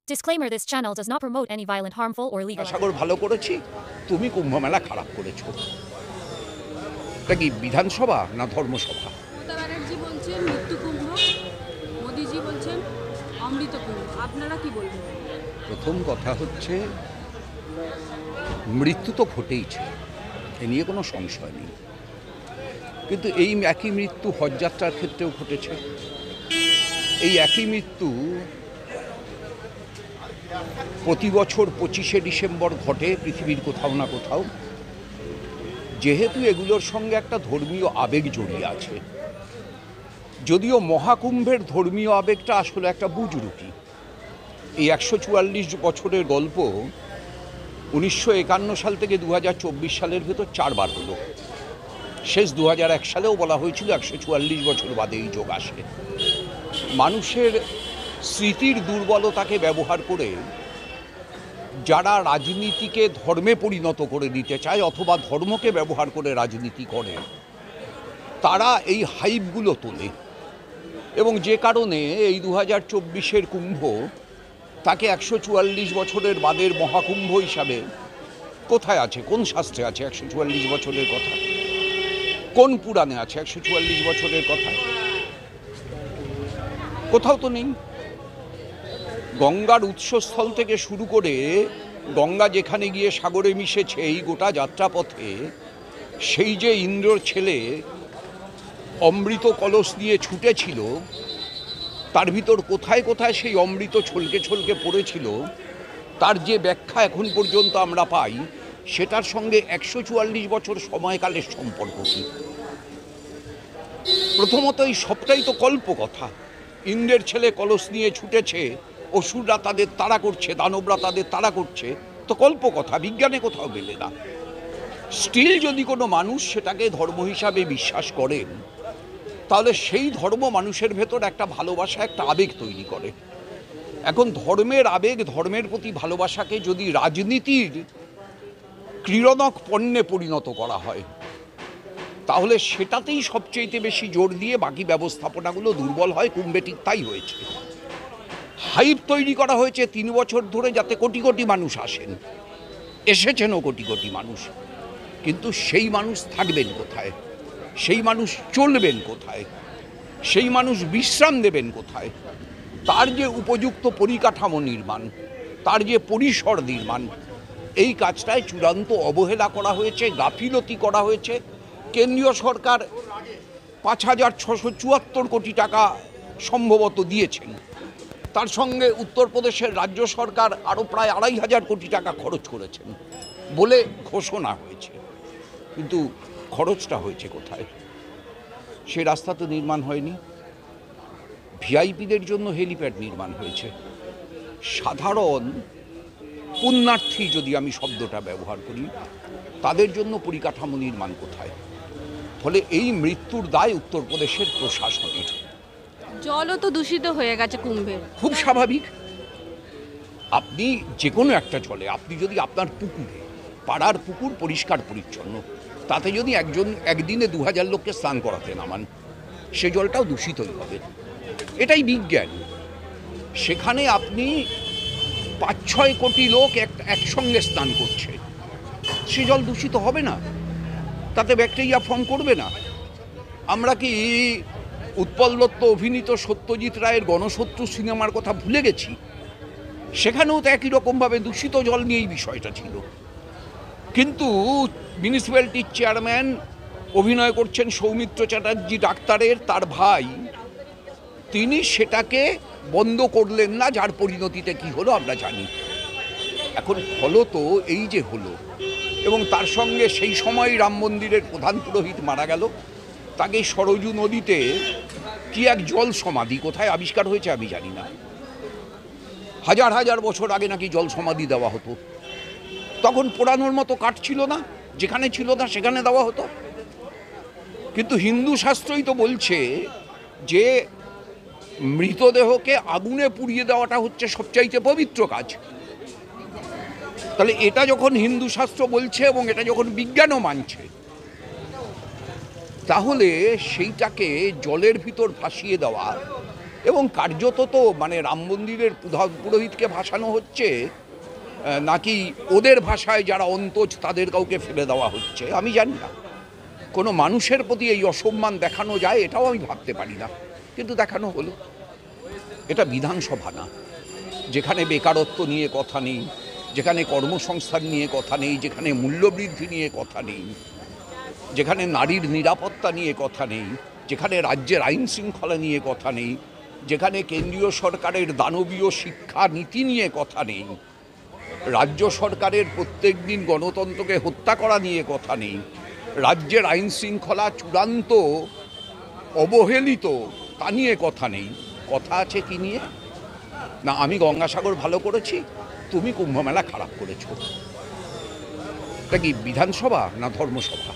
Disclaimer: This channel does not promote any violent, harmful, or illegal. সাগর ভালো করেছি, তুমি কুম্ভ মেলা খারাপ করেছো। এটা কি বিধানসভা না ধর্মসভা? মমতা ব্যানার্জি বলছেন মৃত্যু কুম্ভ, মোদিজি বলছেন অমৃত কুম্ভ। আপনারা কি বলবেন? প্রথম কথা হচ্ছে, মৃত্যু তো ঘটেইছে, এ নিয়ে কোনো সংশয় নেই। কিন্তু এই একই মৃত্যু হজযাত্রার ক্ষেত্রেও ঘটেছে। এই একই মৃত্যু প্রতি বছর 25শে ডিসেম্বর ঘটে পৃথিবীর কোথাও না কোথাও। যেহেতু এগুলোর সঙ্গে একটা ধর্মীয় আবেগ জড়িয়ে আছে, যদিও মহাকুম্ভের ধর্মীয় আবেগটা আসলে একটা বুজরুকি। এই 144 বছরের গল্প 1951 সাল থেকে 2024 সালের ভেতর 4 বার হলো। শেষ 2001 সালেও বলা হয়েছিল 144 বছর বাদে এই যোগ আসে। মানুষের স্মৃতির দুর্বলতাকে ব্যবহার করে যারা রাজনীতিকে ধর্মে পরিণত করে দিতে চায় অথবা ধর্মকে ব্যবহার করে রাজনীতি করে, তারা এই হাইপগুলো তোলে। এবং যে কারণে এই 2024-এর কুম্ভ তাকে 144 বছরের বাদের মহাকুম্ভ হিসাবে কোথায় আছে, কোন শাস্ত্রে আছে 144 বছরের কথা? কোন পুরাণে আছে 144 বছরের কথা? কোথাও তো নেই। গঙ্গার উৎসস্থল থেকে শুরু করে গঙ্গা যেখানে গিয়ে সাগরে মিশেছে, এই গোটা যাত্রাপথে সেই যে ইন্দ্রর ছেলে অমৃত কলস নিয়ে ছুটেছিল, তার ভিতর কোথায় কোথায় সেই অমৃত ছলকে ছলকে পড়েছিল, তার যে ব্যাখ্যা এখন পর্যন্ত আমরা পাই, সেটার সঙ্গে 144 বছর সময়কালের সম্পর্ক কী? প্রথমত এই সবটাই তো কল্পকথা। ইন্দ্রের ছেলে কলস নিয়ে ছুটেছে, অসুররা তাদের তাড়া করছে, দানবরা তাদের তাড়া করছে, তো কল্পকথা, বিজ্ঞানে কোথাও মেলে না। স্টিল যদি কোনো মানুষ সেটাকে ধর্ম হিসাবে বিশ্বাস করেন, তাহলে সেই ধর্ম মানুষের ভেতর একটা ভালোবাসা, একটা আবেগ তৈরি করে। এখন ধর্মের আবেগ, ধর্মের প্রতি ভালোবাসাকে যদি রাজনীতির ক্রীড়নক পণ্যে পরিণত করা হয়, তাহলে সেটাতেই সবচেয়ে বেশি জোর দিয়ে বাকি ব্যবস্থাপনাগুলো দুর্বল হয়। কুম্ভে ঠিক তাই হয়েছে। হাইপ তৈরি করা হয়েছে 3 বছর ধরে, যাতে কোটি কোটি মানুষ আসেন, এসেছেনও কোটি কোটি মানুষ। কিন্তু সেই মানুষ থাকবেন কোথায়? সেই মানুষ চলবেন কোথায়? সেই মানুষ বিশ্রাম দেবেন কোথায়? তার যে উপযুক্ত পরিকাঠামো নির্মাণ, তার যে পরিসর নির্মাণ, এই কাজটায় চূড়ান্ত অবহেলা করা হয়েছে, গাফিলতি করা হয়েছে। কেন্দ্রীয় সরকার 5,674 কোটি টাকা সম্ভবত দিয়েছেন, তার সঙ্গে উত্তরপ্রদেশের রাজ্য সরকার আরও প্রায় 2,500 কোটি টাকা খরচ করেছেন বলে ঘোষণা হয়েছে। কিন্তু খরচটা হয়েছে কোথায়? সে রাস্তা তো নির্মাণ হয়নি। ভিআইপিদের জন্য হেলিপ্যাড নির্মাণ হয়েছে। সাধারণ পুণ্যার্থী, যদি আমি শব্দটা ব্যবহার করি, তাদের জন্য পরিকাঠামো নির্মাণ কোথায়? ফলে এই মৃত্যুর দায় উত্তরপ্রদেশের প্রশাসনের। জলও তো দূষিত হয়ে গেছে কুম্ভের। খুব স্বাভাবিক। আপনি যে কোনো একটা জলে, আপনি যদি আপনার পুকুরে, পাড়ার পুকুর পরিষ্কার পরিচ্ছন্ন, তাতে যদি একদিনে 2000 লোককে স্নান করাতে নামান, সে জলটাও দূষিতই হবে। এটাই বিজ্ঞান। সেখানে আপনি 5-6 কোটি লোক একসঙ্গে স্নান করছে, সে জল দূষিত হবে না? তাতে ব্যাকটেরিয়া ফর্ম করবে না? আমরা কি উৎপল দত্ত অভিনীত সত্যজিৎ রায়ের গণশত্রু সিনেমার কথা ভুলে গেছি? সেখানেও তো একই রকমভাবে দূষিত জল নিয়েই বিষয়টা ছিল। কিন্তু মিউনিসিপ্যালিটির চেয়ারম্যান অভিনয় করছেন সৌমিত্র চ্যাটার্জি ডাক্তারের, তার ভাই, তিনি সেটাকে বন্ধ করলেন না, যার পরিণতিতে কি হলো আমরা জানি। এখন ফলত এই যে হলো, এবং তার সঙ্গে সেই সময় রাম মন্দিরের প্রধান পুরোহিত মারা গেল, তাকে সরজু নদীতে কি এক জল সমাধি কোথায় আবিষ্কার হয়েছে আমি জানি না। হাজার হাজার বছর আগে নাকি জল সমাধি দেওয়া হতো। তখন পোড়ানোর মতো কাঠ ছিল না, যেখানে ছিল না সেখানে দেওয়া হতো। কিন্তু হিন্দু শাস্ত্রই তো বলছে যে মৃতদেহকে আগুনে পুড়িয়ে দেওয়াটা হচ্ছে সবচাইতে পবিত্র কাজ। তাহলে এটা যখন হিন্দু শাস্ত্র বলছে এবং এটা যখন বিজ্ঞানও মানছে, তাহলে সেইটাকে জলের ভিতর ভাসিয়ে দেওয়া এবং কার্যত তো মানে রাম মন্দিরের পুরোহিতকে ভাসানো হচ্ছে নাকি ওদের ভাষায় যারা অন্তজ তাদের কাউকে ফেলে দেওয়া হচ্ছে আমি জানি না। কোনো মানুষের প্রতি এই অসম্মান দেখানো যায় এটাও আমি ভাবতে পারি না, কিন্তু দেখানো হলো। এটা বিধানসভা না, যেখানে বেকারত্ব নিয়ে কথা নেই, যেখানে কর্মসংস্থান নিয়ে কথা নেই, যেখানে মূল্যবৃদ্ধি নিয়ে কথা নেই, যেখানে নারীর নিরাপত্তা নিয়ে কথা নেই, যেখানে রাজ্যের আইন শৃঙ্খলা নিয়ে কথা নেই, যেখানে কেন্দ্রীয় সরকারের দানবীয় শিক্ষা নীতি নিয়ে কথা নেই, রাজ্য সরকারের প্রত্যেক দিন গণতন্ত্রকে হত্যা করা নিয়ে কথা নেই, রাজ্যের আইন শৃঙ্খলা চূড়ান্ত অবহেলিত তা নিয়ে কথা নেই। কথা আছে কি নিয়ে? না আমি গঙ্গাসাগর ভালো করেছি, তুমি কুম্ভমেলা খারাপ করেছো। এটা কি বিধানসভা না ধর্মসভা?